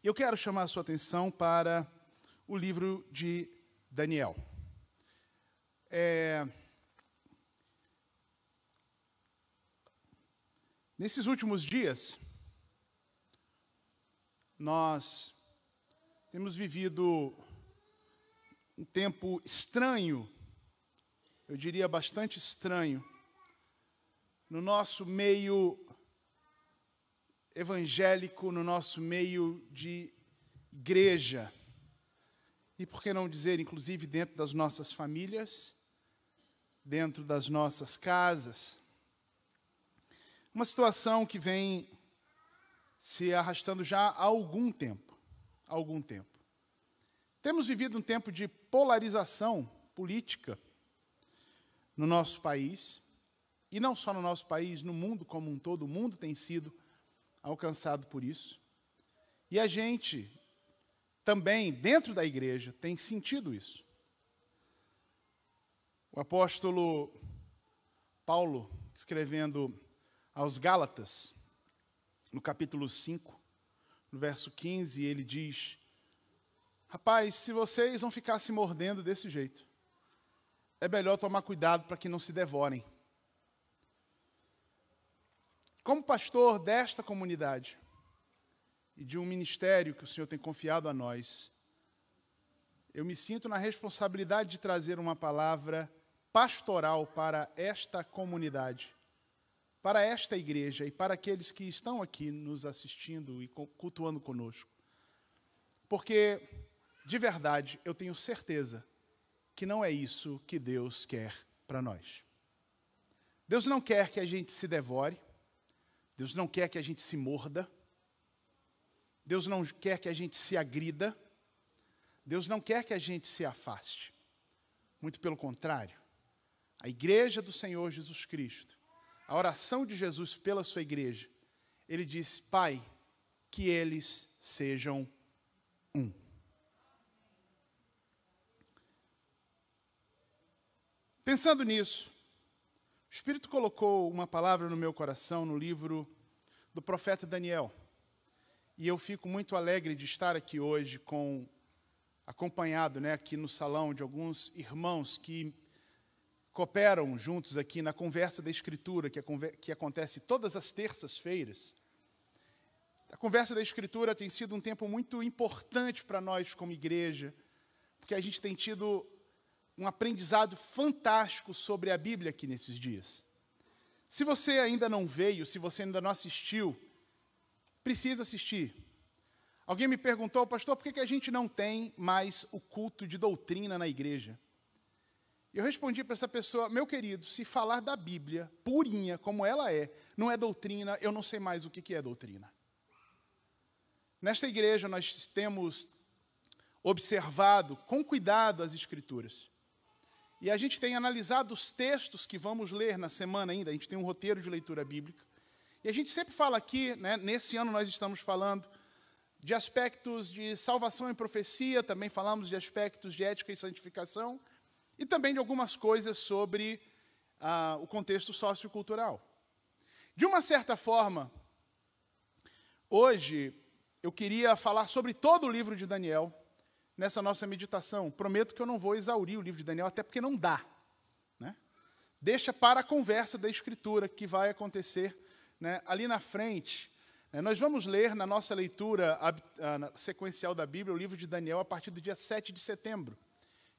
Eu quero chamar a sua atenção para o livro de Daniel. Nesses últimos dias, nós temos vivido um tempo estranho, eu diria bastante estranho, no nosso meio evangélico, no nosso meio de igreja, e por que não dizer, inclusive, dentro das nossas famílias, dentro das nossas casas. Uma situação que vem se arrastando já há algum tempo. Temos vivido um tempo de polarização política no nosso país, e não só no nosso país, no mundo como um todo. O mundo tem sido alcançado por isso. E a gente também, dentro da igreja, tem sentido isso. O apóstolo Paulo, escrevendo aos Gálatas, no capítulo 5, no verso 15, ele diz: rapaz, se vocês vão ficar se mordendo desse jeito, é melhor tomar cuidado para que não se devorem. Como pastor desta comunidade e de um ministério que o Senhor tem confiado a nós, eu me sinto na responsabilidade de trazer uma palavra pastoral para esta comunidade, para esta igreja e para aqueles que estão aqui nos assistindo e cultuando conosco. Porque, de verdade, eu tenho certeza que não é isso que Deus quer para nós. Deus não quer que a gente se devore. Deus não quer que a gente se morda. Deus não quer que a gente se agrida. Deus não quer que a gente se afaste. Muito pelo contrário. A igreja do Senhor Jesus Cristo, a oração de Jesus pela sua igreja, ele diz: Pai, que eles sejam um. Pensando nisso, o Espírito colocou uma palavra no meu coração no livro do profeta Daniel. E eu fico muito alegre de estar aqui hoje acompanhado, aqui no salão de alguns irmãos que cooperam juntos aqui na Conversa da Escritura, que acontece todas as terças-feiras. A Conversa da Escritura tem sido um tempo muito importante para nós como igreja, porque a gente tem tido um aprendizado fantástico sobre a Bíblia aqui nesses dias. Se você ainda não veio, se você ainda não assistiu, precisa assistir. Alguém me perguntou: pastor, por que a gente não tem mais o culto de doutrina na igreja? Eu respondi para essa pessoa: meu querido, se falar da Bíblia purinha, como ela não é doutrina, eu não sei mais o que é doutrina. Nesta igreja nós temos observado com cuidado as Escrituras. E a gente tem analisado os textos que vamos ler na semana ainda. A gente tem um roteiro de leitura bíblica. E a gente sempre fala aqui, nesse ano nós estamos falando de aspectos de salvação e profecia, também falamos de aspectos de ética e santificação, e também de algumas coisas sobre o contexto sociocultural. De uma certa forma, hoje eu queria falar sobre todo o livro de Daniel, nessa nossa meditação. Prometo que eu não vou exaurir o livro de Daniel, até porque não dá. Deixa para a conversa da Escritura, que vai acontecer ali na frente. Nós vamos ler na nossa leitura sequencial da Bíblia o livro de Daniel a partir do dia 7 de setembro,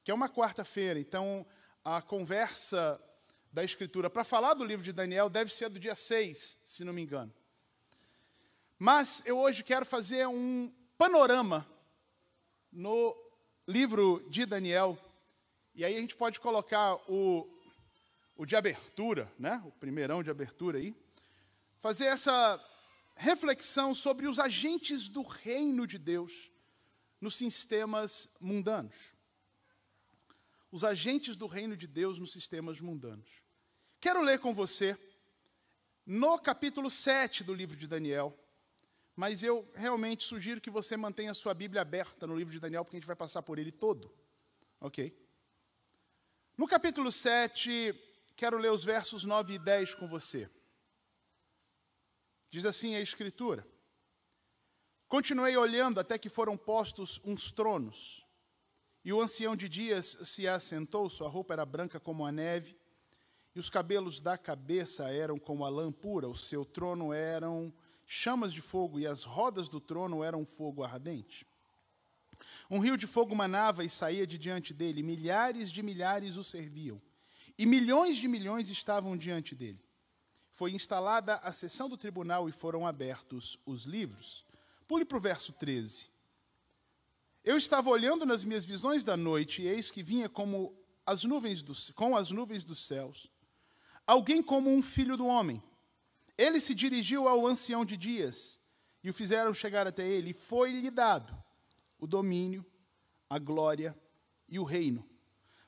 que é uma quarta-feira. Então, a conversa da Escritura para falar do livro de Daniel deve ser do dia 6, se não me engano. Mas eu hoje quero fazer um panorama no livro de Daniel, e aí a gente pode colocar o de abertura, o primeirão de abertura aí, fazer essa reflexão sobre os agentes do reino de Deus nos sistemas mundanos. Os agentes do reino de Deus nos sistemas mundanos. Quero ler com você no capítulo 7 do livro de Daniel, mas eu realmente sugiro que você mantenha a sua Bíblia aberta no livro de Daniel, porque a gente vai passar por ele todo. Ok? No capítulo 7, quero ler os versos 9 e 10 com você. Diz assim a Escritura: Continuei olhando até que foram postos uns tronos. E o ancião de dias se assentou, sua roupa era branca como a neve, e os cabelos da cabeça eram como a lã pura, o seu trono eram chamas de fogo, e as rodas do trono eram fogo ardente. Um rio de fogo manava e saía de diante dele, milhares de milhares o serviam, e milhões de milhões estavam diante dele. Foi instalada a sessão do tribunal e foram abertos os livros. Pule para o verso 13. Eu estava olhando nas minhas visões da noite, e eis que vinha com as nuvens dos céus, alguém como um filho do homem. Ele se dirigiu ao ancião de dias, e o fizeram chegar até ele, e foi-lhe dado o domínio, a glória e o reino,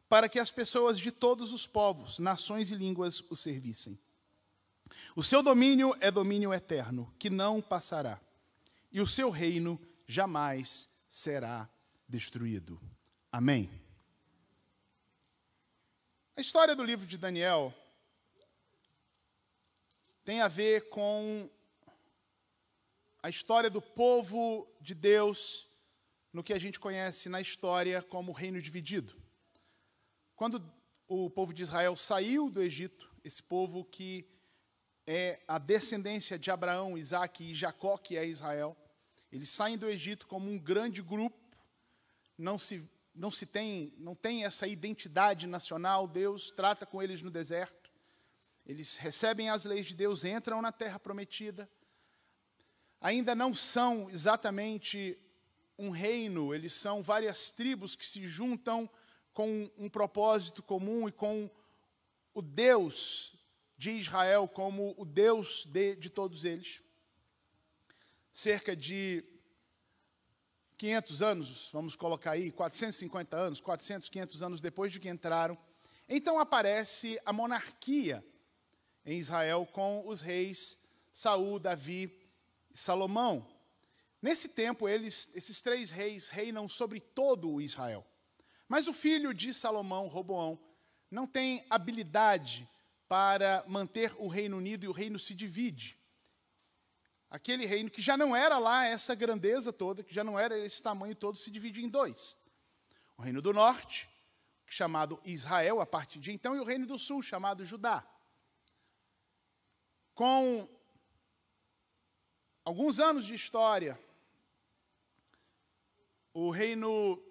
para que as pessoas de todos os povos, nações e línguas o servissem. O seu domínio é domínio eterno, que não passará, e o seu reino jamais será destruído. Amém. A história do livro de Daniel tem a ver com a história do povo de Deus no que a gente conhece na história como reino dividido. Quando o povo de Israel saiu do Egito, esse povo que é a descendência de Abraão, Isaque e Jacó, que é Israel, eles saem do Egito como um grande grupo, não tem essa identidade nacional, Deus trata com eles no deserto, eles recebem as leis de Deus, entram na terra prometida, ainda não são exatamente um reino, eles são várias tribos que se juntam com um propósito comum e com o Deus de Israel como o Deus de todos eles. Cerca de 500 anos, vamos colocar aí, 450 anos, 400, 500 anos depois de que entraram, então aparece a monarquia em Israel com os reis Saul, Davi e Salomão. Nesse tempo, esses três reis reinam sobre todo o Israel. Mas o filho de Salomão, Roboão, não tem habilidade para manter o Reino Unido e o reino se divide. Aquele reino que já não era lá essa grandeza toda, que já não era esse tamanho todo, se divide em dois. O reino do norte, chamado Israel a partir de então, e o reino do sul, chamado Judá. Com alguns anos de história, o reino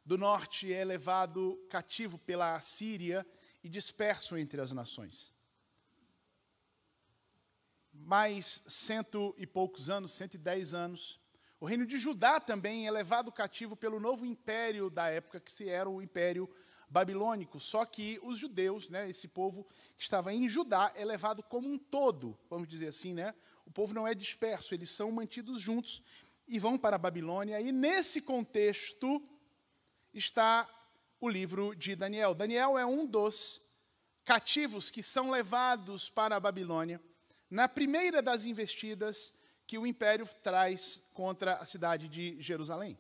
do norte é levado cativo pela Assíria e disperso entre as nações. Mais 100 e poucos anos, 110 anos, o reino de Judá também é levado cativo pelo novo império da época, que se era o Império Babilônico. Só que os judeus, esse povo que estava em Judá, é levado como um todo, vamos dizer assim, O povo não é disperso, eles são mantidos juntos e vão para a Babilônia. E nesse contexto está o livro de Daniel. Daniel é um dos cativos que são levados para a Babilônia na primeira das investidas que o império traz contra a cidade de Jerusalém.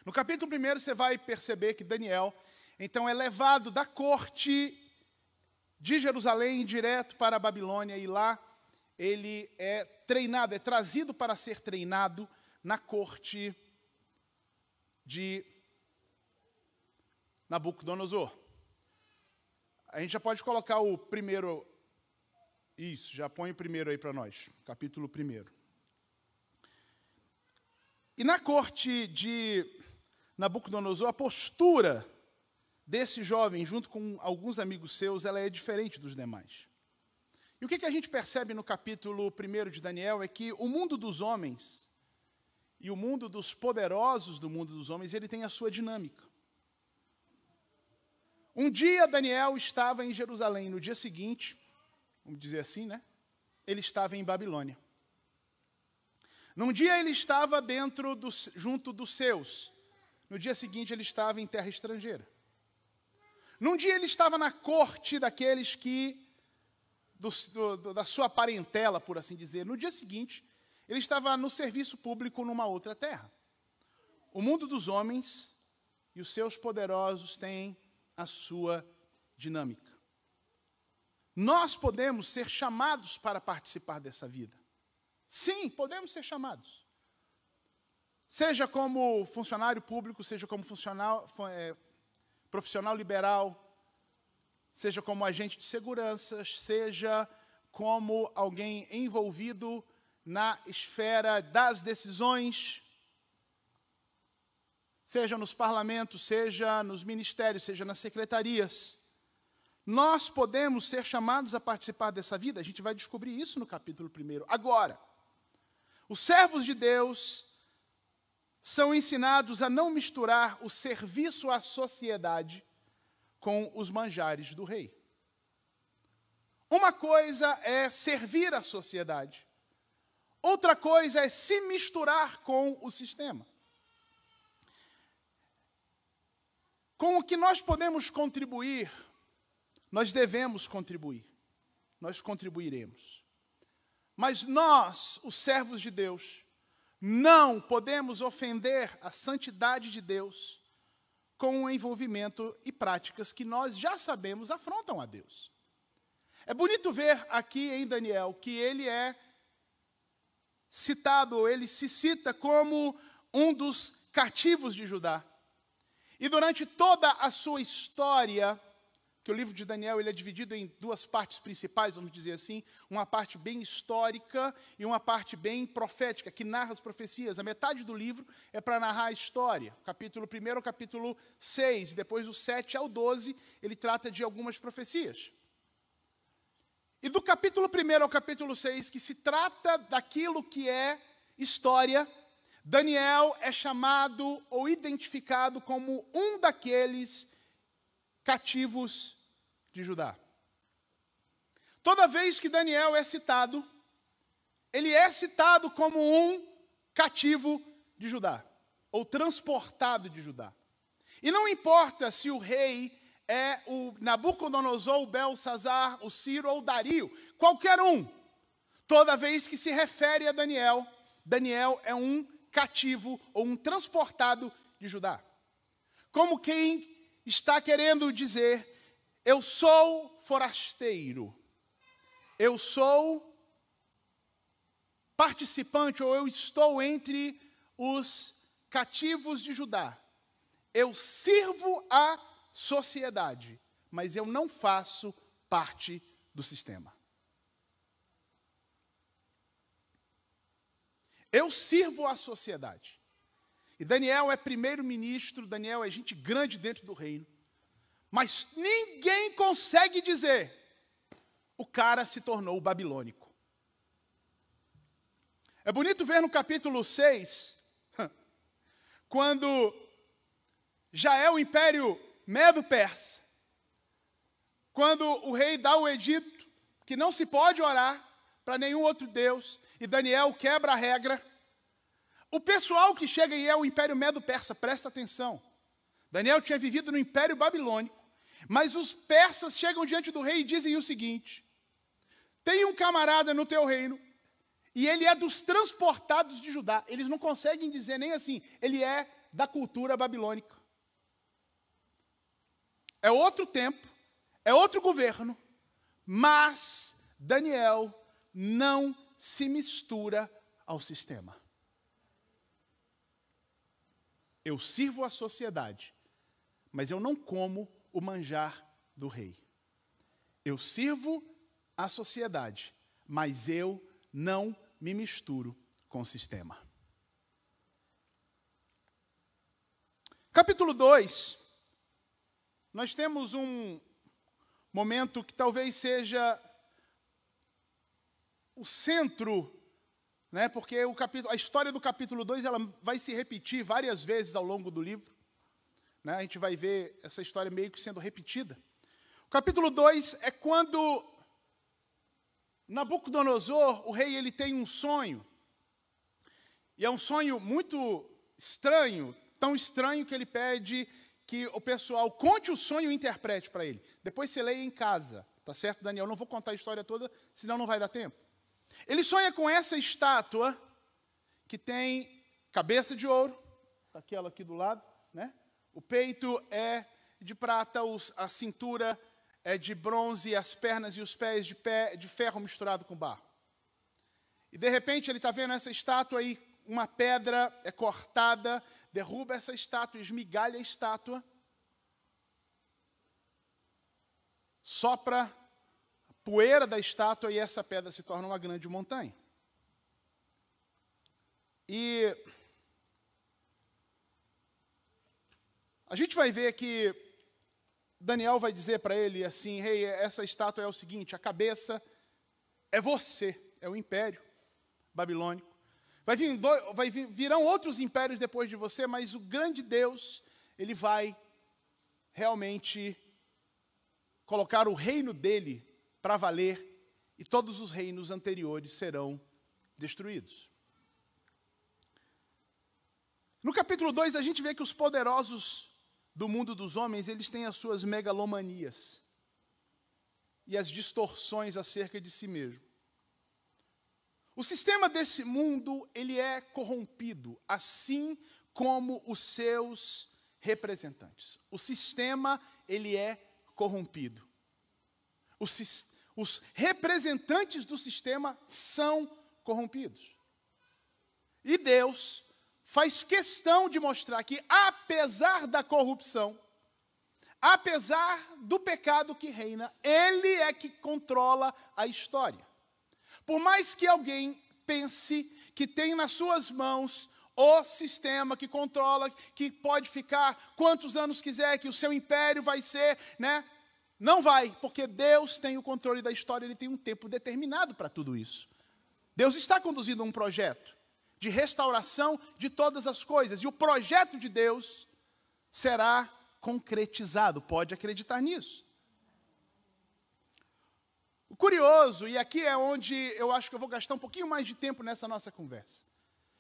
No capítulo 1, você vai perceber que Daniel, então, é levado da corte de Jerusalém direto para a Babilônia, e lá ele é treinado, é trazido para ser treinado na corte de Nabucodonosor. A gente já pode colocar o primeiro. Isso, já põe o primeiro aí para nós, capítulo 1. E na corte de Nabucodonosor, a postura desse jovem, junto com alguns amigos seus, ela é diferente dos demais. E o que a gente percebe no capítulo 1 de Daniel é que o mundo dos homens e o mundo dos poderosos do mundo dos homens, ele tem a sua dinâmica. Um dia Daniel estava em Jerusalém, no dia seguinte, vamos dizer assim, ele estava em Babilônia. Num dia ele estava junto dos seus, no dia seguinte ele estava em terra estrangeira. Num dia ele estava na corte daqueles que, da sua parentela, por assim dizer. No dia seguinte, ele estava no serviço público numa outra terra. O mundo dos homens e os seus poderosos têm a sua dinâmica. Nós podemos ser chamados para participar dessa vida. Sim, podemos ser chamados. Seja como funcionário público, seja como profissional liberal, seja como agente de segurança, seja como alguém envolvido na esfera das decisões, seja nos parlamentos, seja nos ministérios, seja nas secretarias. Nós podemos ser chamados a participar dessa vida, a gente vai descobrir isso no capítulo 1. Agora, os servos de Deus são ensinados a não misturar o serviço à sociedade com os manjares do rei. Uma coisa é servir à sociedade, outra coisa é se misturar com o sistema. Com o que nós podemos contribuir, nós devemos contribuir, nós contribuiremos. Mas nós, os servos de Deus, não podemos ofender a santidade de Deus com o envolvimento e práticas que nós já sabemos afrontam a Deus. É bonito ver aqui em Daniel que ele é citado, ou ele se cita como um dos cativos de Judá. E durante toda a sua história, que o livro de Daniel ele é dividido em duas partes principais, vamos dizer assim, uma parte bem histórica e uma parte bem profética, que narra as profecias. A metade do livro é para narrar a história. Capítulo 1 ao capítulo 6, depois do 7 ao 12, ele trata de algumas profecias. E do capítulo 1 ao capítulo 6, que se trata daquilo que é história, Daniel é chamado ou identificado como um daqueles cativos de Judá. Toda vez que Daniel é citado, ele é citado como um cativo de Judá, ou transportado de Judá. E não importa se o rei é o Nabucodonosor, o Belsazar, o Ciro ou o Dario, qualquer um. Toda vez que se refere a Daniel, Daniel é um cativo ou um transportado de Judá. Como quem está querendo dizer, eu sou forasteiro, eu sou participante, ou eu estou entre os cativos de Judá. Eu sirvo à sociedade, mas eu não faço parte do sistema. Eu sirvo à sociedade. E Daniel é primeiro-ministro, Daniel é gente grande dentro do reino. Mas ninguém consegue dizer, o cara se tornou babilônico. É bonito ver no capítulo 6, quando já é o Império Medo-Persa, quando o rei dá o edito que não se pode orar para nenhum outro Deus, e Daniel quebra a regra. O pessoal que chega e é o Império Medo-Persa, presta atenção. Daniel tinha vivido no Império Babilônico, mas os persas chegam diante do rei e dizem o seguinte, tem um camarada no teu reino, e ele é dos transportados de Judá. Eles não conseguem dizer nem assim, ele é da cultura babilônica. É outro tempo, é outro governo, mas Daniel não se mistura ao sistema. Eu sirvo à sociedade, mas eu não como o manjar do rei. Eu sirvo à sociedade, mas eu não me misturo com o sistema. Capítulo 2, nós temos um momento que talvez seja o centro, né, porque a história do capítulo 2 ela vai se repetir várias vezes ao longo do livro. Né, a gente vai ver essa história meio que sendo repetida. O capítulo 2 é quando Nabucodonosor, o rei, ele tem um sonho. E é um sonho muito estranho, tão estranho que ele pede que o pessoal conte o sonho e interprete para ele. Depois você leia em casa, tá certo, Daniel? Não vou contar a história toda, senão não vai dar tempo. Ele sonha com essa estátua que tem cabeça de ouro, aquela aqui do lado, né? O peito é de prata, a cintura é de bronze, as pernas e os pés de ferro misturado com barro. E de repente ele está vendo essa estátua aí, uma pedra é cortada, derruba essa estátua, esmigalha a estátua, sopra a poeira da estátua e essa pedra se torna uma grande montanha. E a gente vai ver que Daniel vai dizer para ele assim: "Rei, essa estátua é o seguinte, a cabeça é você, é o império babilônico. Virão outros impérios depois de você, mas o grande Deus, ele vai realmente colocar o reino dele para valer e todos os reinos anteriores serão destruídos." No capítulo 2, a gente vê que os poderosos do mundo dos homens, eles têm as suas megalomanias e as distorções acerca de si mesmo. O sistema desse mundo, ele é corrompido, assim como os seus representantes. O sistema, ele é corrompido. Os representantes do sistema são corrompidos. E Deus faz questão de mostrar que, apesar da corrupção, apesar do pecado que reina, Ele é que controla a história. Por mais que alguém pense que tem nas suas mãos o sistema que controla, que pode ficar quantos anos quiser, que o seu império vai ser, né? Não vai, porque Deus tem o controle da história, Ele tem um tempo determinado para tudo isso. Deus está conduzindo um projeto de restauração de todas as coisas, e o projeto de Deus será concretizado, pode acreditar nisso. O curioso, e aqui é onde eu acho que eu vou gastar um pouquinho mais de tempo nessa nossa conversa.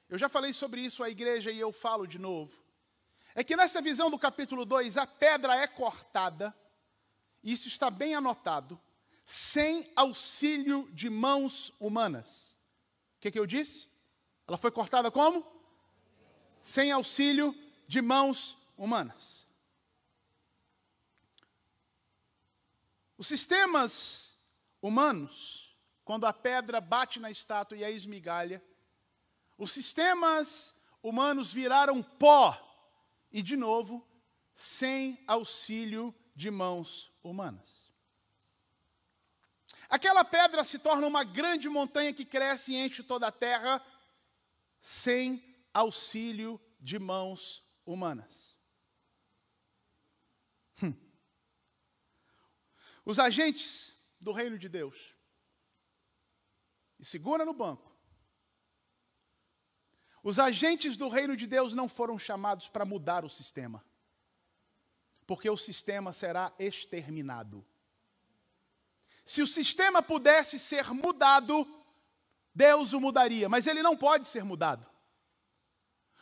Eu já falei sobre isso à igreja e eu falo de novo. É que nessa visão do capítulo 2, a pedra é cortada, e isso está bem anotado, sem auxílio de mãos humanas. O que eu disse? Ela foi cortada como? Sem auxílio de mãos humanas. Os sistemas humanos, quando a pedra bate na estátua e a esmigalha, os sistemas humanos viraram pó e, de novo, sem auxílio de mãos humanas. Aquela pedra se torna uma grande montanha que cresce e enche toda a terra, sem auxílio de mãos humanas. Os agentes do reino de Deus, e segura no banco, os agentes do reino de Deus não foram chamados para mudar o sistema, porque o sistema será exterminado. Se o sistema pudesse ser mudado, Deus o mudaria, mas ele não pode ser mudado.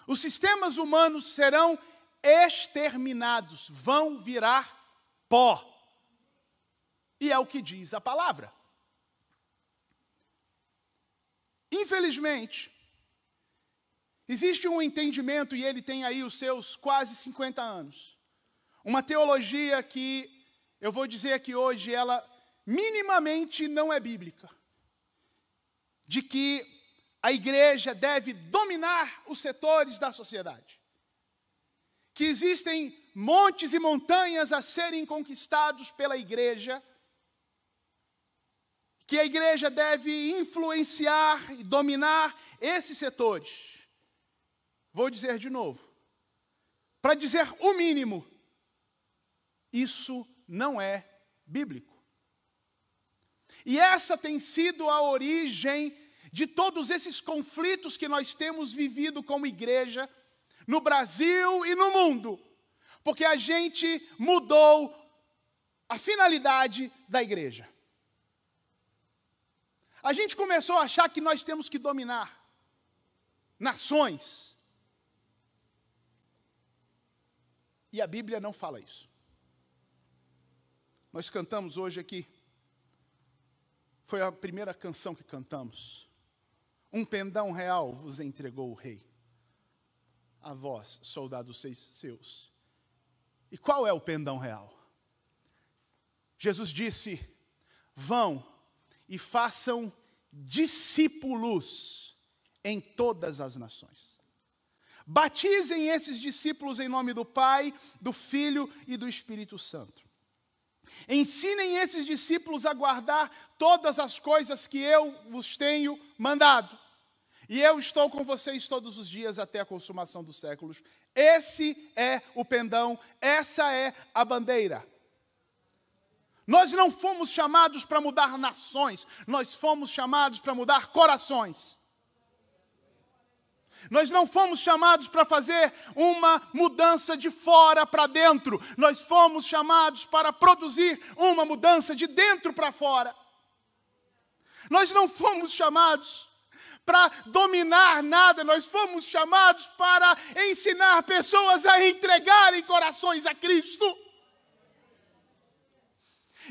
Os sistemas humanos serão exterminados, vão virar pó. E é o que diz a palavra. Infelizmente, existe um entendimento, e ele tem aí os seus quase 50 anos. Uma teologia que, eu vou dizer aqui hoje, ela minimamente não é bíblica. De que a igreja deve dominar os setores da sociedade. Que existem montes e montanhas a serem conquistados pela igreja. Que a igreja deve influenciar e dominar esses setores. Vou dizer de novo. Para dizer o mínimo, isso não é bíblico. E essa tem sido a origem de todos esses conflitos que nós temos vivido como igreja, no Brasil e no mundo. Porque a gente mudou a finalidade da igreja. A gente começou a achar que nós temos que dominar nações. E a Bíblia não fala isso. Nós cantamos hoje aqui. Foi a primeira canção que cantamos. Um pendão real vos entregou o rei. A vós, soldados seus. E qual é o pendão real? Jesus disse: vão e façam discípulos em todas as nações. Batizem esses discípulos em nome do Pai, do Filho e do Espírito Santo. Ensinem esses discípulos a guardar todas as coisas que eu vos tenho mandado. E eu estou com vocês todos os dias até a consumação dos séculos. Esse é o pendão, essa é a bandeira. Nós não fomos chamados para mudar nações, nós fomos chamados para mudar corações. Nós não fomos chamados para fazer uma mudança de fora para dentro. Nós fomos chamados para produzir uma mudança de dentro para fora. Nós não fomos chamados para dominar nada. Nós fomos chamados para ensinar pessoas a entregarem corações a Cristo.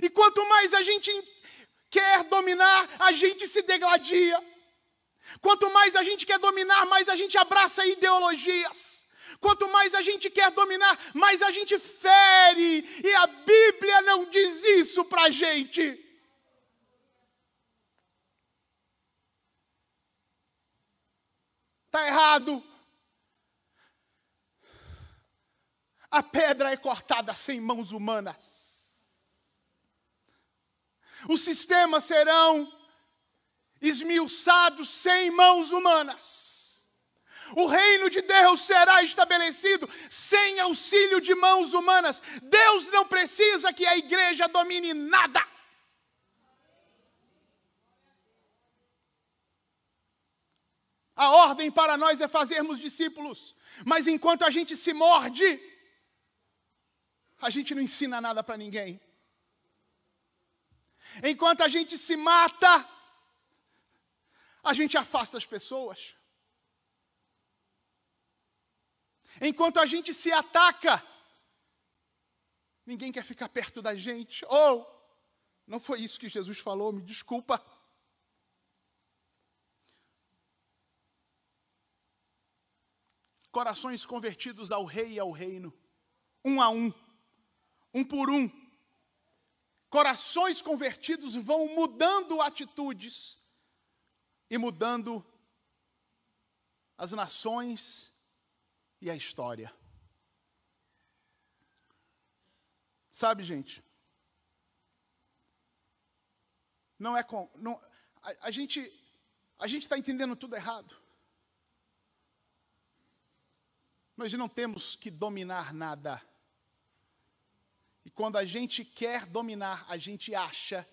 E quanto mais a gente quer dominar, a gente se degladia. Quanto mais a gente quer dominar, mais a gente abraça ideologias. Quanto mais a gente quer dominar, mais a gente fere. E a Bíblia não diz isso para a gente. Está errado. A pedra é cortada sem mãos humanas. Os sistemas serão esmiuçados sem mãos humanas. O reino de Deus será estabelecido sem auxílio de mãos humanas. Deus não precisa que a igreja domine nada. A ordem para nós é fazermos discípulos, mas enquanto a gente se morde, a gente não ensina nada para ninguém. Enquanto a gente se mata, a gente afasta as pessoas. Enquanto a gente se ataca, ninguém quer ficar perto da gente. Não foi isso que Jesus falou, me desculpa. Corações convertidos ao rei e ao reino, um a um, um por um. Corações convertidos vão mudando atitudes e mudando as nações e a história. Sabe, gente? A gente está entendendo tudo errado. Nós não temos que dominar nada. E quando a gente quer dominar, a gente acha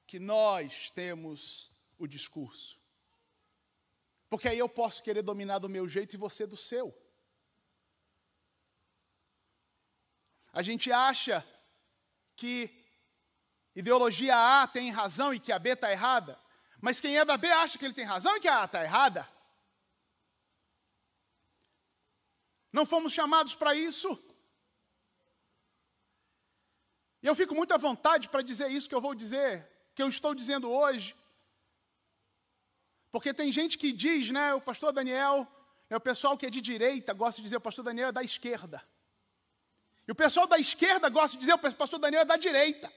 que nós temos o discurso. Porque aí eu posso querer dominar do meu jeito e você do seu. A gente acha que ideologia A tem razão e que a B está errada. Mas quem é da B acha que ele tem razão e que a A está errada. Não fomos chamados para isso. E eu fico muito à vontade para dizer isso que eu vou dizer, que eu estou dizendo hoje. Porque tem gente que diz, o pastor Daniel, o pessoal que é de direita gosta de dizer o pastor Daniel é da esquerda. E o pessoal da esquerda gosta de dizer o pastor Daniel é da direita.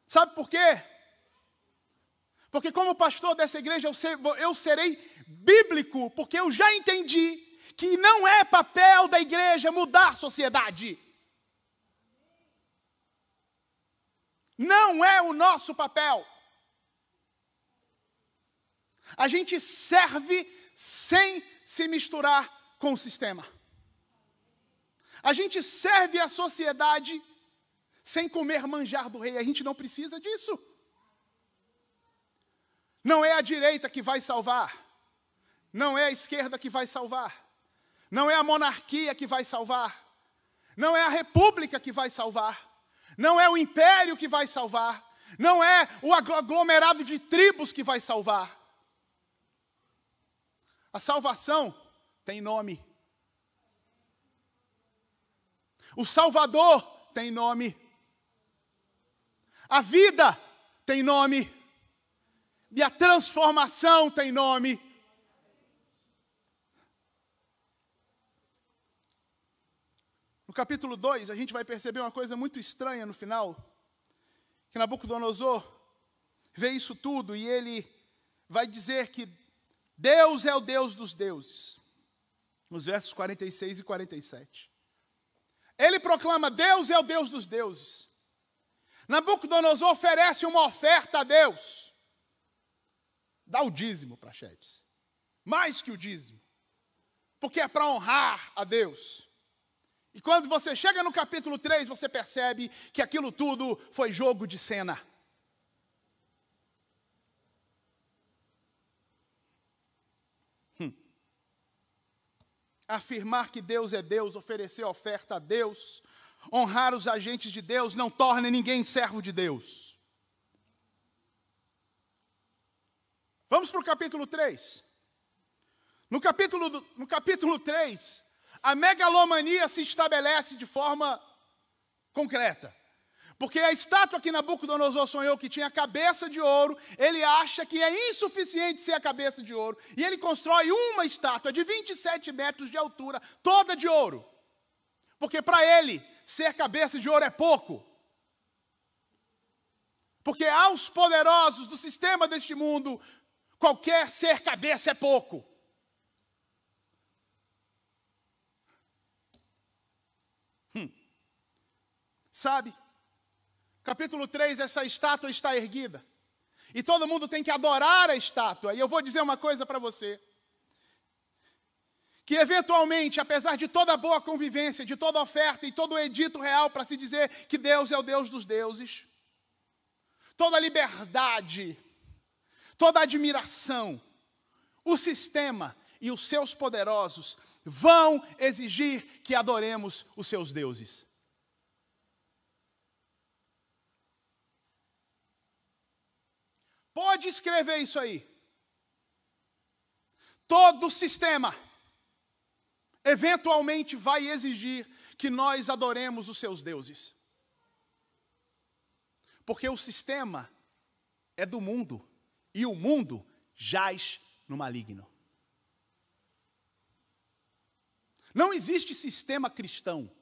Sabe por quê? Porque como pastor dessa igreja eu serei bíblico, porque eu já entendi que não é papel da igreja mudar a sociedade. Não é o nosso papel. A gente serve sem se misturar com o sistema. A gente serve a sociedade sem comer manjar do rei. A gente não precisa disso. Não é a direita que vai salvar. Não é a esquerda que vai salvar. Não é a monarquia que vai salvar. Não é a república que vai salvar. Não é o império que vai salvar. Não é o aglomerado de tribos que vai salvar. A salvação tem nome. O Salvador tem nome. A vida tem nome. E a transformação tem nome. No capítulo 2, a gente vai perceber uma coisa muito estranha no final. Que Nabucodonosor vê isso tudo e ele vai dizer que Deus é o Deus dos deuses. Nos versos 46 e 47. Ele proclama: Deus é o Deus dos deuses. Nabucodonosor oferece uma oferta a Deus. Dá o dízimo para Praxedes. Mais que o dízimo. Porque é para honrar a Deus. E quando você chega no capítulo 3, você percebe que aquilo tudo foi jogo de cena. Afirmar que Deus é Deus, oferecer oferta a Deus, honrar os agentes de Deus, não torna ninguém servo de Deus. Vamos para o capítulo 3. No capítulo 3, a megalomania se estabelece de forma concreta. Porque a estátua que Nabucodonosor sonhou que tinha cabeça de ouro, ele acha que é insuficiente ser a cabeça de ouro. E ele constrói uma estátua de 27 metros de altura, toda de ouro. Porque para ele, ser cabeça de ouro é pouco. Porque aos poderosos do sistema deste mundo, qualquer ser cabeça é pouco. Sabe? Capítulo 3, essa estátua está erguida. E todo mundo tem que adorar a estátua. E eu vou dizer uma coisa para você. Que eventualmente, apesar de toda a boa convivência, de toda a oferta e todo o edito real para se dizer que Deus é o Deus dos deuses, toda a liberdade, toda a admiração, o sistema e os seus poderosos vão exigir que adoremos os seus deuses. Pode escrever isso aí. Todo sistema eventualmente vai exigir que nós adoremos os seus deuses. Porque o sistema é do mundo e o mundo jaz no maligno. Não existe sistema cristão,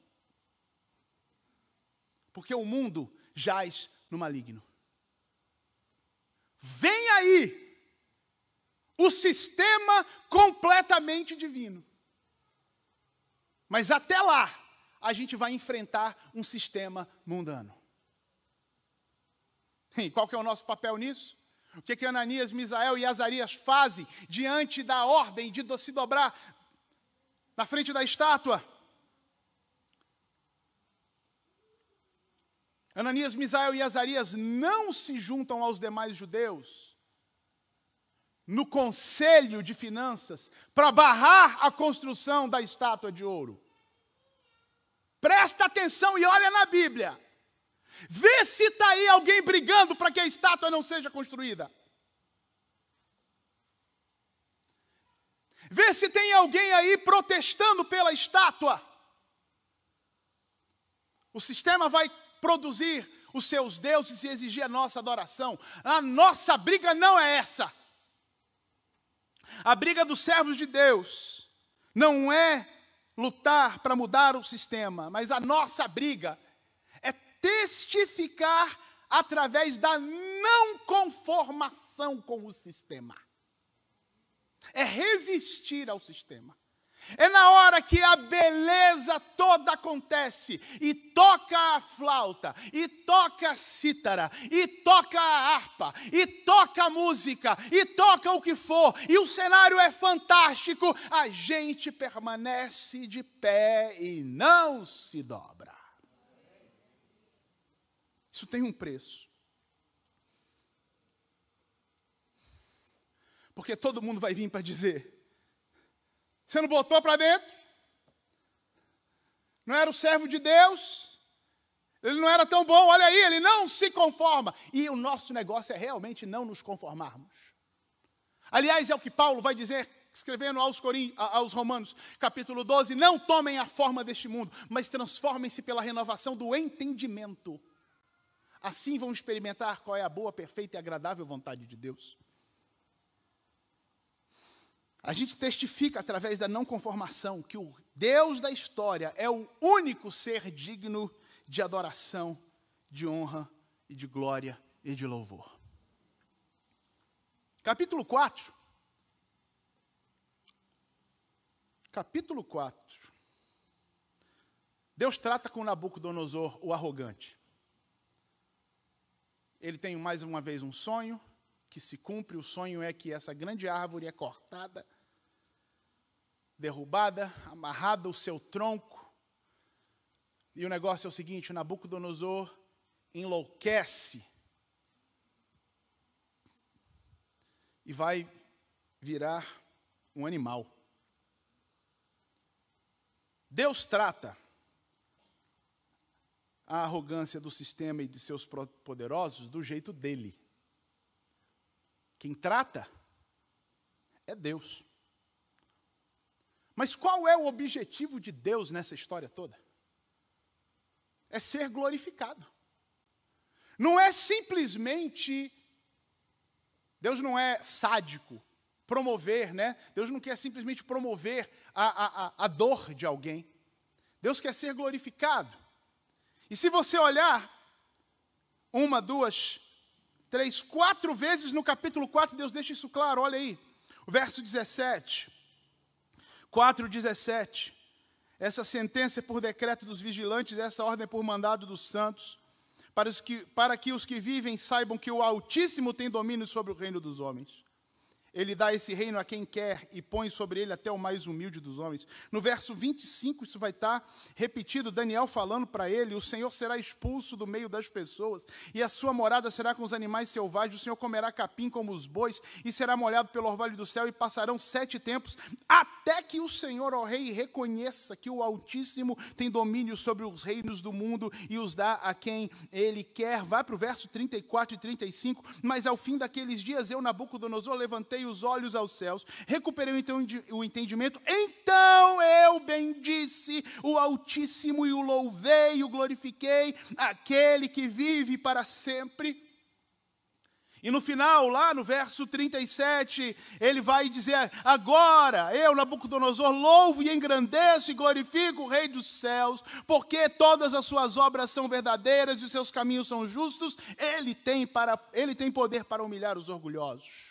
porque o mundo jaz no maligno. Vem aí o sistema completamente divino. Mas até lá, a gente vai enfrentar um sistema mundano. E qual que é o nosso papel nisso? O que Ananias, Misael e Azarias fazem diante da ordem de se dobrar na frente da estátua? Ananias, Misael e Azarias não se juntam aos demais judeus no conselho de finanças para barrar a construção da estátua de ouro. Presta atenção e olha na Bíblia. Vê se está aí alguém brigando para que a estátua não seja construída. Vê se tem alguém aí protestando pela estátua. O sistema vai produzir os seus deuses e exigir a nossa adoração. A nossa briga não é essa. A briga dos servos de Deus não é lutar para mudar o sistema, mas a nossa briga é testificar através da não conformação com o sistema. É resistir ao sistema. É na hora que a beleza toda acontece, e toca a flauta, e toca a cítara, e toca a harpa, e toca a música, e toca o que for, e o cenário é fantástico, a gente permanece de pé e não se dobra. Isso tem um preço. Porque todo mundo vai vir para dizer: você não botou para dentro? Não era o servo de Deus? Ele não era tão bom? Olha aí, ele não se conforma. E o nosso negócio é realmente não nos conformarmos. Aliás, é o que Paulo vai dizer, escrevendo aos Romanos, capítulo 12, não tomem a forma deste mundo, mas transformem-se pela renovação do entendimento. Assim vão experimentar qual é a boa, perfeita e agradável vontade de Deus. A gente testifica através da não conformação que o Deus da história é o único ser digno de adoração, de honra e de glória e de louvor. Capítulo 4. Capítulo 4. Deus trata com Nabucodonosor, o arrogante. Ele tem mais uma vez um sonho que se cumpre. O sonho é que essa grande árvore é cortada, derrubada, amarrada o seu tronco. E o negócio é o seguinte: o Nabucodonosor enlouquece e vai virar um animal. Deus trata a arrogância do sistema e de seus poderosos do jeito dele. Quem trata é Deus. Mas qual é o objetivo de Deus nessa história toda? É ser glorificado. Não é simplesmente, Deus não é sádico, promover, né? Deus não quer simplesmente promover a dor de alguém. Deus quer ser glorificado. E se você olhar, 1, 2, 3, 4 vezes no capítulo 4, Deus deixa isso claro, olha aí. O verso 17, 4:17. Essa sentença é por decreto dos vigilantes, essa ordem é por mandado dos santos, para que os que vivem saibam que o Altíssimo tem domínio sobre o reino dos homens. Ele dá esse reino a quem quer e põe sobre ele até o mais humilde dos homens. No verso 25, isso vai estar repetido, Daniel falando para ele: o Senhor será expulso do meio das pessoas, e a sua morada será com os animais selvagens, o Senhor comerá capim como os bois, e será molhado pelo orvalho do céu, e passarão 7 tempos, até que o Senhor, ó rei, reconheça que o Altíssimo tem domínio sobre os reinos do mundo, e os dá a quem ele quer. Vai para o verso 34 e 35, mas ao fim daqueles dias, eu, Nabucodonosor, levantei os olhos aos céus, recuperei então o entendimento, então eu bendisse o Altíssimo e o louvei e o glorifiquei, aquele que vive para sempre. E no final, lá no verso 37, ele vai dizer: agora eu, Nabucodonosor, louvo e engrandeço e glorifico o Rei dos céus, porque todas as suas obras são verdadeiras e os seus caminhos são justos. Ele tem poder para humilhar os orgulhosos.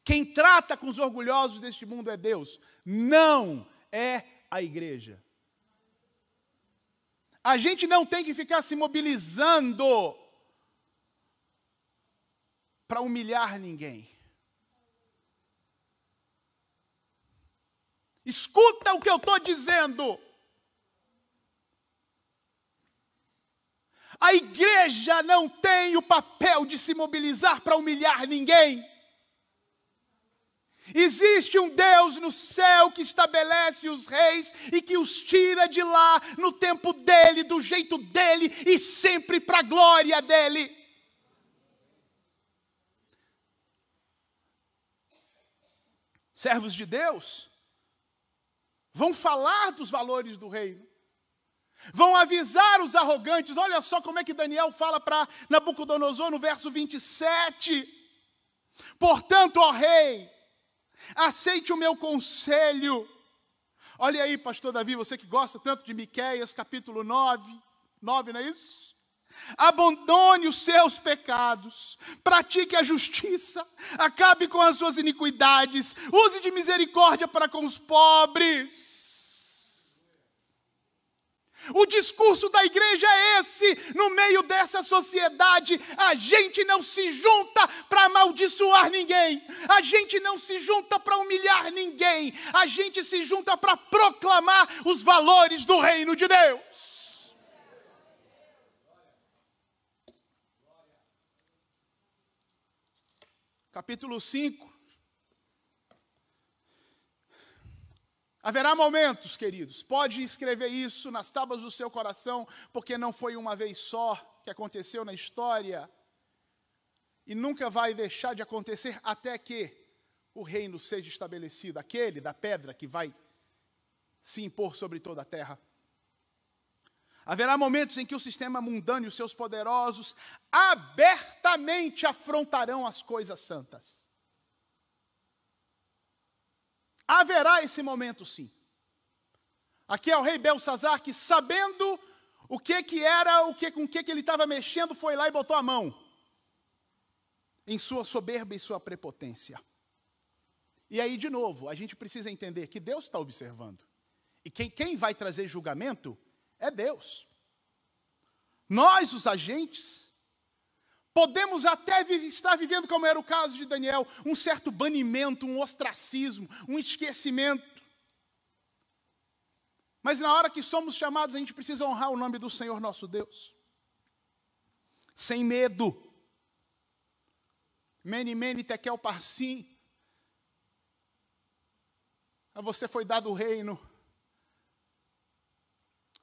Quem trata com os orgulhosos deste mundo é Deus, não é a igreja. A gente não tem que ficar se mobilizando para humilhar ninguém. Escuta o que eu estou dizendo. A igreja não tem o papel de se mobilizar para humilhar ninguém. Existe um Deus no céu que estabelece os reis e que os tira de lá no tempo dele, do jeito dele e sempre para a glória dele. Servos de Deus vão falar dos valores do reino, vão avisar os arrogantes. Olha só como é que Daniel fala para Nabucodonosor no verso 27. Portanto, ó rei, aceite o meu conselho. Olha aí, pastor Davi, você que gosta tanto de Miqueias, capítulo 9, não é isso? Abandone os seus pecados, pratique a justiça, acabe com as suas iniquidades, use de misericórdia para com os pobres. O discurso da igreja é esse: no meio dessa sociedade, a gente não se junta para amaldiçoar ninguém, a gente não se junta para humilhar ninguém, a gente se junta para proclamar os valores do reino de Deus. Capítulo 5. Haverá momentos, queridos, pode escrever isso nas tábuas do seu coração, porque não foi uma vez só que aconteceu na história, e nunca vai deixar de acontecer até que o reino seja estabelecido, aquele da pedra que vai se impor sobre toda a terra. Haverá momentos em que o sistema mundano e os seus poderosos abertamente afrontarão as coisas santas. Haverá esse momento, sim. Aqui é o rei Belsazar que, sabendo o que era, com o que ele estava mexendo, foi lá e botou a mão. em sua soberba e sua prepotência. E aí, de novo, a gente precisa entender que Deus está observando. E quem vai trazer julgamento é Deus. Nós, os agentes, podemos até estar vivendo, como era o caso de Daniel, um certo banimento, um ostracismo, um esquecimento. Mas na hora que somos chamados, a gente precisa honrar o nome do Senhor nosso Deus. Sem medo. Mene, mene, tekel, parsim. A você foi dado o reino,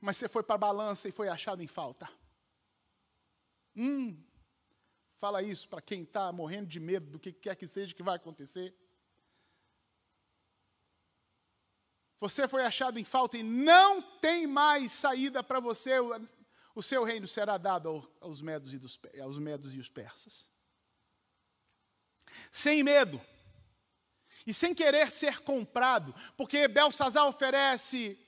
mas você foi para a balança e foi achado em falta. Fala isso para quem está morrendo de medo do que quer que seja que vai acontecer. Você foi achado em falta e não tem mais saída para você. O seu reino será dado aos medos e os persas. Sem medo. E sem querer ser comprado. Porque Belsazar oferece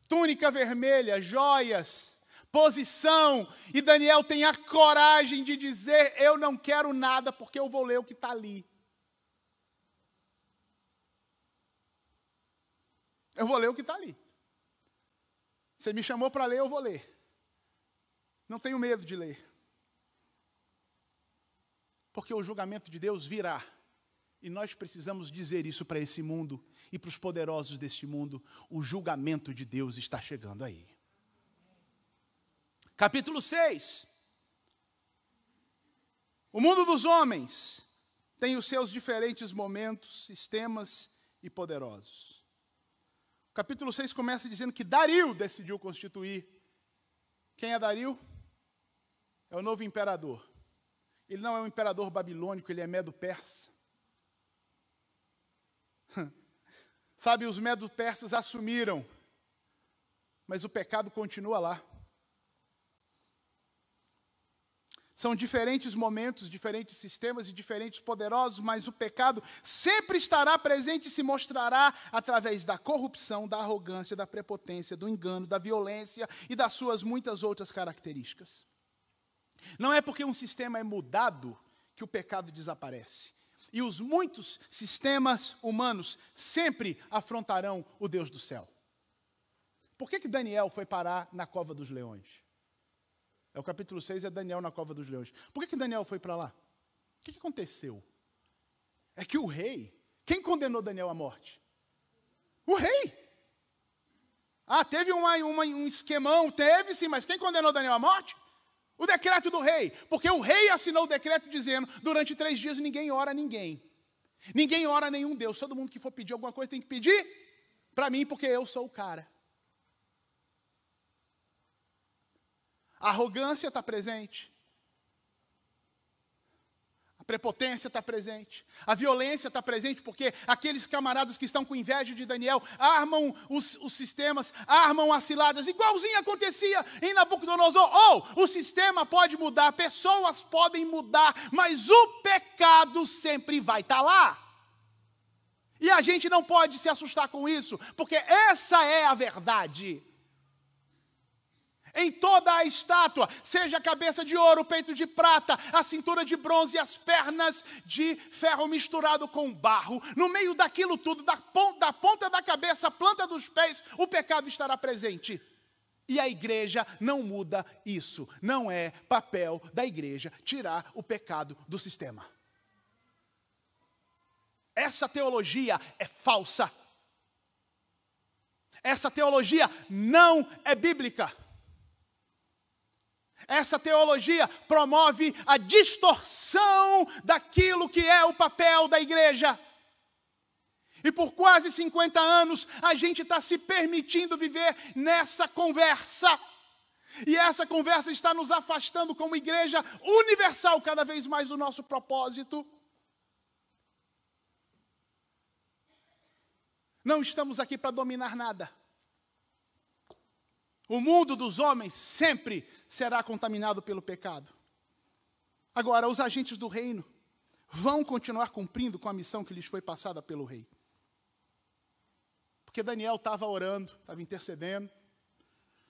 túnica vermelha, joias, posição. E Daniel tem a coragem de dizer, eu não quero nada porque eu vou ler o que está ali. Eu vou ler o que está ali. Você me chamou para ler, eu vou ler. Não tenho medo de ler. Porque o julgamento de Deus virá. E nós precisamos dizer isso para esse mundo e para os poderosos deste mundo. O julgamento de Deus está chegando aí. Capítulo 6. O mundo dos homens tem os seus diferentes momentos, sistemas e poderosos. O capítulo 6 começa dizendo que Dario decidiu constituir. Quem é Dario? É o novo imperador. Ele não é um imperador babilônico, ele é medo-persa. Sabe, os medo-persas assumiram, mas o pecado continua lá. São diferentes momentos, diferentes sistemas e diferentes poderosos, mas o pecado sempre estará presente e se mostrará através da corrupção, da arrogância, da prepotência, do engano, da violência e das suas muitas outras características. Não é porque um sistema é mudado que o pecado desaparece. E os muitos sistemas humanos sempre afrontarão o Deus do céu. Por que Daniel foi parar na cova dos leões? O capítulo 6 é Daniel na cova dos leões. Por que Daniel foi para lá? O que aconteceu? É que o rei, quem condenou Daniel à morte? O rei. Teve um esquemão, teve sim, mas quem condenou Daniel à morte? O decreto do rei. Porque o rei assinou o decreto dizendo, durante 3 dias ninguém ora a ninguém. Ninguém ora a nenhum Deus. Todo mundo que for pedir alguma coisa tem que pedir para mim, porque eu sou o cara. A arrogância está presente. A prepotência está presente. A violência está presente, porque aqueles camaradas que estão com inveja de Daniel armam os sistemas, armam as ciladas, igualzinho acontecia em Nabucodonosor. O sistema pode mudar, pessoas podem mudar, mas o pecado sempre vai estar lá. E a gente não pode se assustar com isso, porque essa é a verdade. Em toda a estátua, seja a cabeça de ouro, o peito de prata, a cintura de bronze e as pernas de ferro misturado com barro, no meio daquilo tudo, da ponta da cabeça à planta dos pés, o pecado estará presente. E a igreja não muda isso. Não é papel da igreja tirar o pecado do sistema. Essa teologia é falsa. Essa teologia não é bíblica. Essa teologia promove a distorção daquilo que é o papel da igreja. E por quase 50 anos, a gente está se permitindo viver nessa conversa. E essa conversa está nos afastando como igreja universal cada vez mais do nosso propósito. Não estamos aqui para dominar nada. O mundo dos homens sempre será contaminado pelo pecado. Agora, os agentes do reino vão continuar cumprindo com a missão que lhes foi passada pelo rei. Porque Daniel estava orando, estava intercedendo,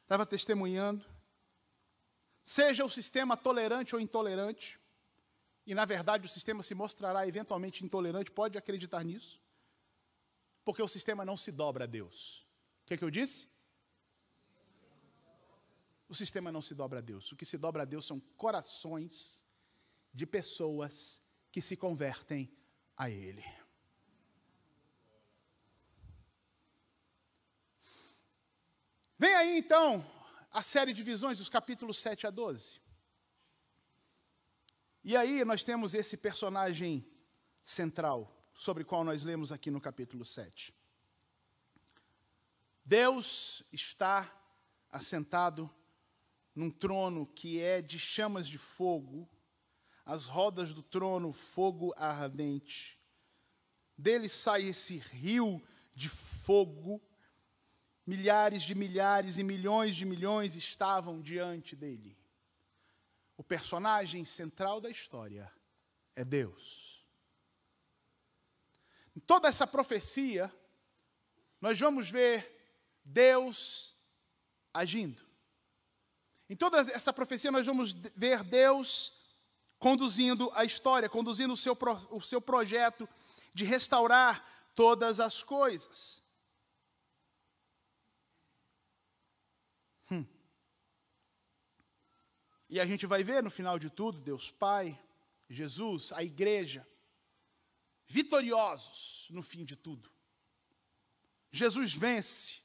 estava testemunhando. Seja o sistema tolerante ou intolerante, e na verdade o sistema se mostrará eventualmente intolerante, pode acreditar nisso, porque o sistema não se dobra a Deus. O que é que eu disse? O sistema não se dobra a Deus. O que se dobra a Deus são corações de pessoas que se convertem a Ele. Vem aí então a série de visões dos capítulos 7 a 12. E aí nós temos esse personagem central, sobre o qual nós lemos aqui no capítulo 7. Deus está assentado num trono que é de chamas de fogo, as rodas do trono, fogo ardente. Dele sai esse rio de fogo, milhares e milhões de milhões estavam diante dele. O personagem central da história é Deus. Em toda essa profecia, nós vamos ver Deus agindo. Em toda essa profecia, nós vamos ver Deus conduzindo a história, conduzindo o seu projeto de restaurar todas as coisas. E a gente vai ver no final de tudo, Deus Pai, Jesus, a igreja, vitoriosos no fim de tudo. Jesus vence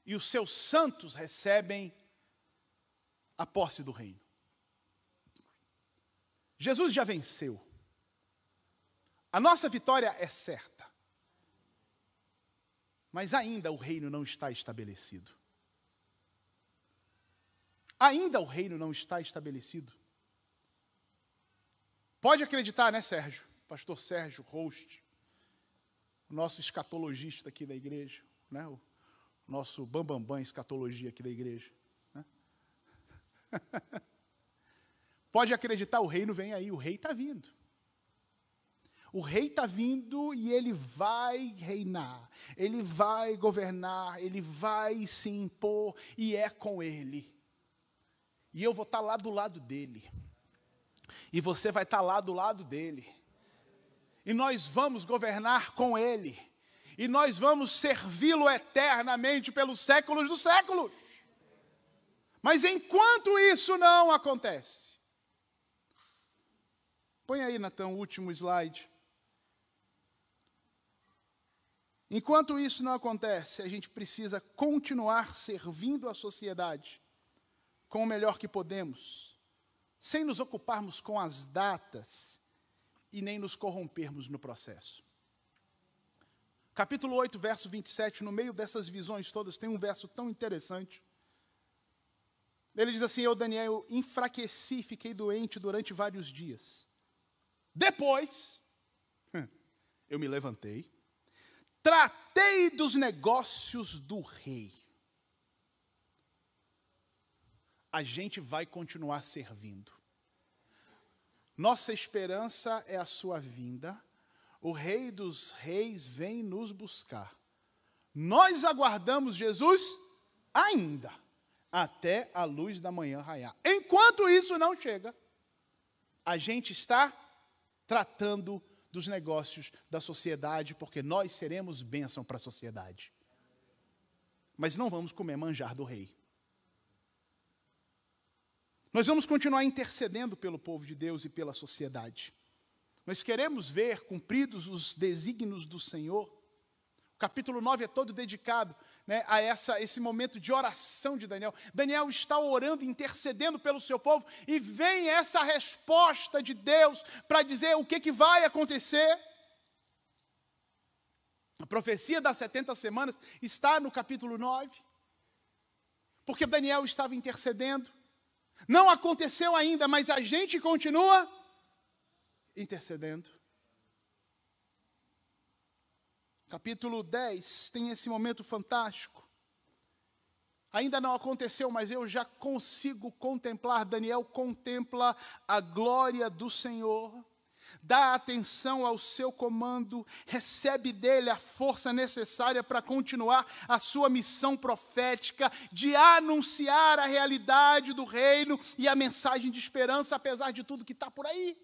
e os seus santos recebem a posse do reino. Jesus já venceu. A nossa vitória é certa. Mas ainda o reino não está estabelecido. Ainda o reino não está estabelecido. Pode acreditar, né, Sérgio? Pastor Sérgio Host, o nosso escatologista aqui da igreja, né? O nosso bambambam escatologia aqui da igreja. Né? Pode acreditar, o reino vem aí, o rei está vindo. O rei está vindo e ele vai reinar, ele vai governar, ele vai se impor e é com ele. E eu vou estar lá do lado dele. E você vai estar lá do lado dele. E nós vamos governar com ele. E nós vamos servi-lo eternamente pelos séculos dos séculos. Mas enquanto isso não acontece. Põe aí, Natan, o último slide. Enquanto isso não acontece, a gente precisa continuar servindo a sociedade com o melhor que podemos, sem nos ocuparmos com as datas e nem nos corrompermos no processo. Capítulo 8, verso 27, no meio dessas visões todas, tem um verso tão interessante. Ele diz assim: eu, Daniel, enfraqueci e fiquei doente durante vários dias. Depois, eu me levantei, tratei dos negócios do rei. A gente vai continuar servindo. Nossa esperança é a sua vinda. O Rei dos Reis vem nos buscar. Nós aguardamos Jesus ainda, até a luz da manhã raiar. Enquanto isso não chega, a gente está tratando dos negócios da sociedade, porque nós seremos bênção para a sociedade. Mas não vamos comer manjar do rei. Nós vamos continuar intercedendo pelo povo de Deus e pela sociedade. Nós queremos ver cumpridos os desígnios do Senhor. O capítulo 9 é todo dedicado, né, a esse momento de oração de Daniel. Daniel está orando, intercedendo pelo seu povo, e vem essa resposta de Deus para dizer o que vai acontecer. A profecia das 70 semanas está no capítulo 9, porque Daniel estava intercedendo. Não aconteceu ainda, mas a gente continua intercedendo. Capítulo 10 tem esse momento fantástico. Ainda não aconteceu, mas eu já consigo contemplar. Daniel contempla a glória do Senhor, dá atenção ao seu comando, recebe dele a força necessária para continuar a sua missão profética de anunciar a realidade do reino e a mensagem de esperança, apesar de tudo que está por aí.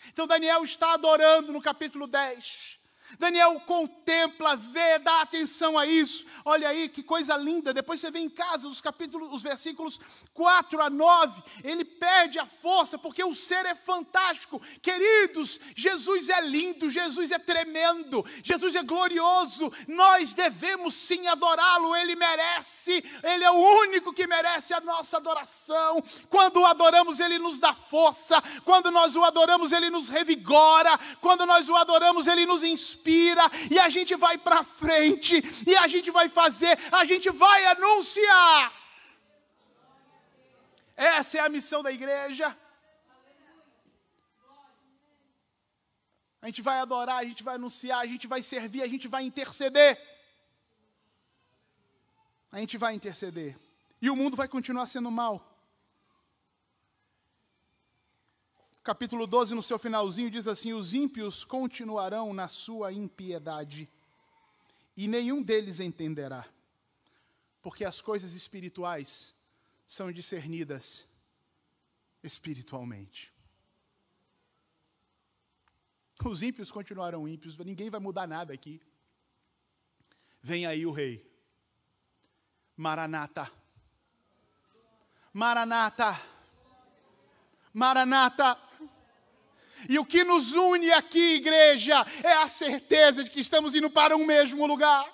Então Daniel está adorando no capítulo 10. Daniel contempla, vê, dá atenção a isso. Olha aí que coisa linda. Depois você vê em casa os versículos 4 a 9. Ele perde a força porque o ser é fantástico. Queridos, Jesus é lindo, Jesus é tremendo, Jesus é glorioso. Nós devemos sim adorá-lo, ele merece. Ele é o único que merece a nossa adoração. Quando o adoramos, ele nos dá força. Quando nós o adoramos, ele nos revigora. Quando nós o adoramos, ele nos inspira. E a gente vai para frente, e a gente vai fazer, a gente vai anunciar. Essa é a missão da igreja. A gente vai adorar, a gente vai anunciar, a gente vai servir, a gente vai interceder. A gente vai interceder. E o mundo vai continuar sendo mau. Capítulo 12, no seu finalzinho, diz assim: os ímpios continuarão na sua impiedade, e nenhum deles entenderá, porque as coisas espirituais são discernidas espiritualmente. Os ímpios continuarão ímpios, ninguém vai mudar nada aqui. Vem aí o rei. Maranata. Maranata. Maranata. E o que nos une aqui, igreja, é a certeza de que estamos indo para um mesmo lugar,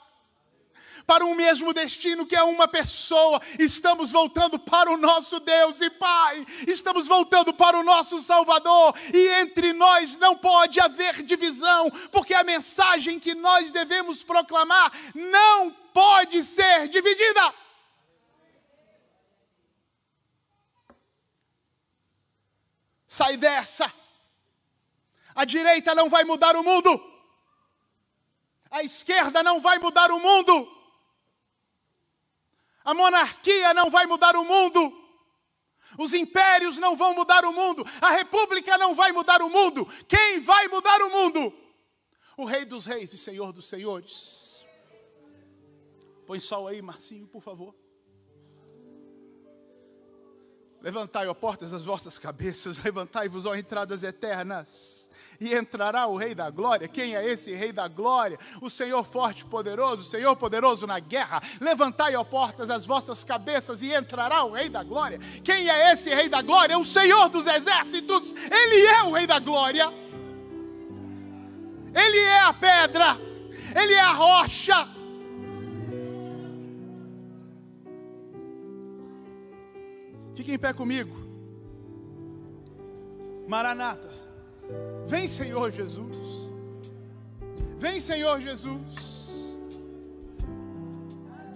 para um mesmo destino, que é uma pessoa. Estamos voltando para o nosso Deus e Pai, estamos voltando para o nosso Salvador, e entre nós não pode haver divisão, porque a mensagem que nós devemos proclamar não pode ser dividida. Sai dessa. A direita não vai mudar o mundo. A esquerda não vai mudar o mundo. A monarquia não vai mudar o mundo. Os impérios não vão mudar o mundo. A república não vai mudar o mundo. Quem vai mudar o mundo? O Rei dos Reis e Senhor dos Senhores. Põe sol aí, Marcinho, por favor. Levantai, ó portas, as vossas cabeças, levantai-vos, ó entradas eternas, e entrará o Rei da Glória. Quem é esse Rei da Glória? O Senhor forte e poderoso, o Senhor poderoso na guerra. Levantai, ó portas, as vossas cabeças, e entrará o Rei da Glória. Quem é esse Rei da Glória? O Senhor dos exércitos. Ele é o Rei da Glória. Ele é a pedra, ele é a rocha. Fique em pé comigo. Maranatas. Vem, Senhor Jesus. Vem, Senhor Jesus.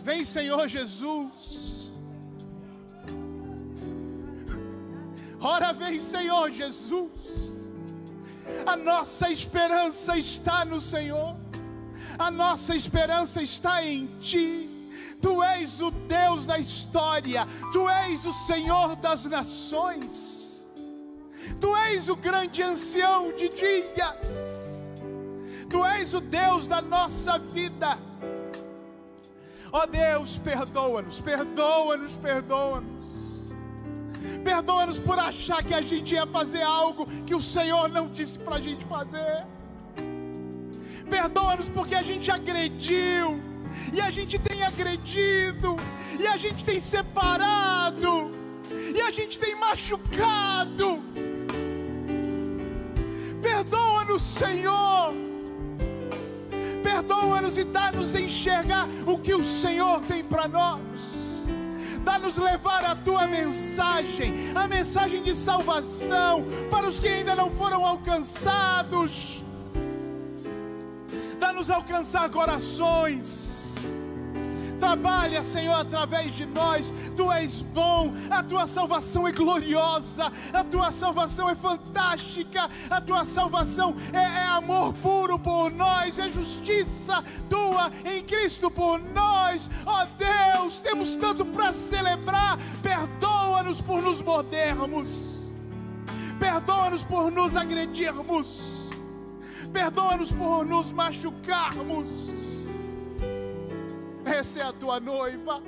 Vem, Senhor Jesus. Ora, vem, Senhor Jesus. A nossa esperança está no Senhor. A nossa esperança está em Ti. Tu és o Deus da história, Tu és o Senhor das nações, Tu és o grande ancião de dias, Tu és o Deus da nossa vida. Ó Deus, perdoa-nos, perdoa-nos, perdoa-nos. Perdoa-nos por achar que a gente ia fazer algo que o Senhor não disse para a gente fazer. Perdoa-nos porque a gente agrediu, e a gente tem agredido, e a gente tem separado, e a gente tem machucado. Perdoa-nos, Senhor. Perdoa-nos e dá-nos a enxergar o que o Senhor tem para nós. Dá-nos levar a Tua mensagem, a mensagem de salvação para os que ainda não foram alcançados. Dá-nos alcançar corações. Trabalha, Senhor, através de nós. Tu és bom, a Tua salvação é gloriosa, a Tua salvação é fantástica, a Tua salvação é amor puro por nós, é justiça Tua em Cristo por nós. Ó Deus, temos tanto para celebrar. Perdoa-nos por nos mordermos, perdoa-nos por nos agredirmos, perdoa-nos por nos machucarmos. Essa é a Tua noiva,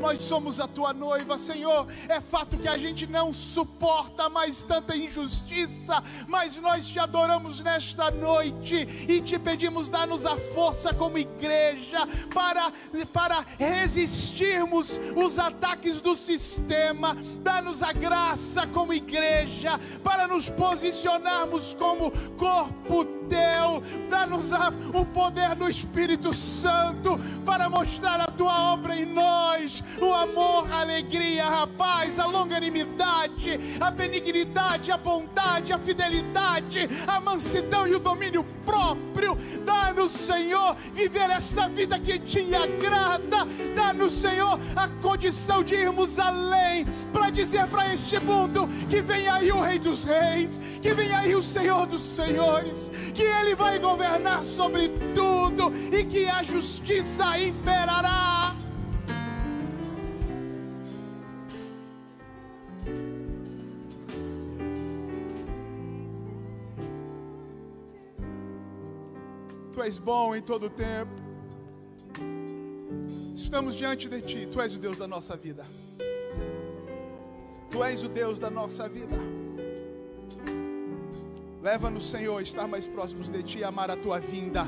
Nós somos a tua noiva, Senhor. É fato que a gente não suporta mais tanta injustiça, mas nós te adoramos nesta noite e te pedimos, dá-nos a força como igreja para resistirmos os ataques do sistema. Dá-nos a graça como igreja para nos posicionarmos como corpo teu. Dá-nos o poder do Espírito Santo para mostrar a tua obra em nós, o amor, a alegria, a paz, a longanimidade, a benignidade, a bondade, a fidelidade, a mansidão e o domínio próprio. Dá-nos, Senhor, viver esta vida que te agrada. Dá-nos, Senhor, a condição de irmos além, para dizer para este mundo que vem aí o Rei dos Reis, que vem aí o Senhor dos Senhores, que Ele vai governar sobre tudo e que a justiça imperará. Tu és bom em todo o tempo. Estamos diante de Ti. Tu és o Deus da nossa vida. Tu és o Deus da nossa vida. Leva-nos, Senhor, a estar mais próximos de Ti e amar a Tua vinda.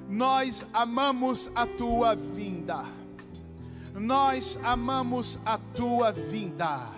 Nós amamos a Tua vinda. Nós amamos a Tua vinda.